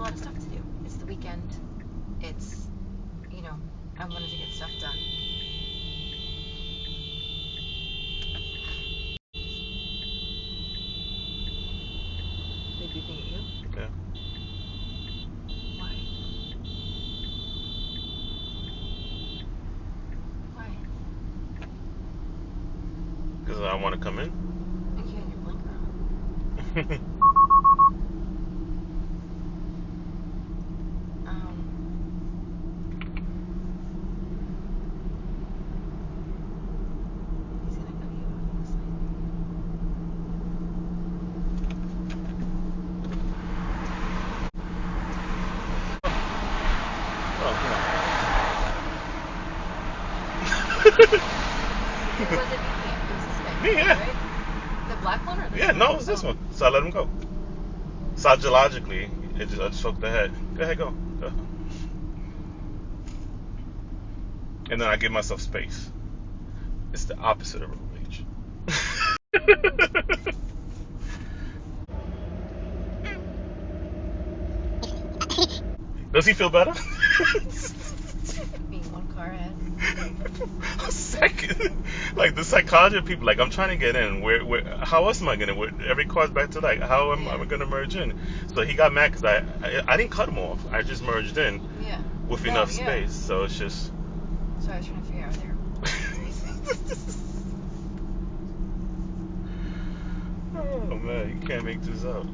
lot of stuff to do. It's the weekend. It's, you know, I wanted to get stuff done. They beeping at you? Yeah. Why? Why? Because I want to come in. You had your blinker on. He's gonna cut you off, honestly. Who was it beeping? It was this guy. Me, yeah. Right? The black one or this Yeah, one? no, it's this one. So I let him go. Psychologically, I just hooked the head. Go ahead, go. And then I give myself space. It's the opposite of road rage. Does he feel better? Being one car ahead. A second. Like the psychology of people, like I'm trying to get in. Where how else am I gonna? Every car's back to like, how am I gonna merge in? So he got mad because I didn't cut him off. I just merged in with enough space. So it's just. So I was trying to figure out there. Oh man, you can't make this up.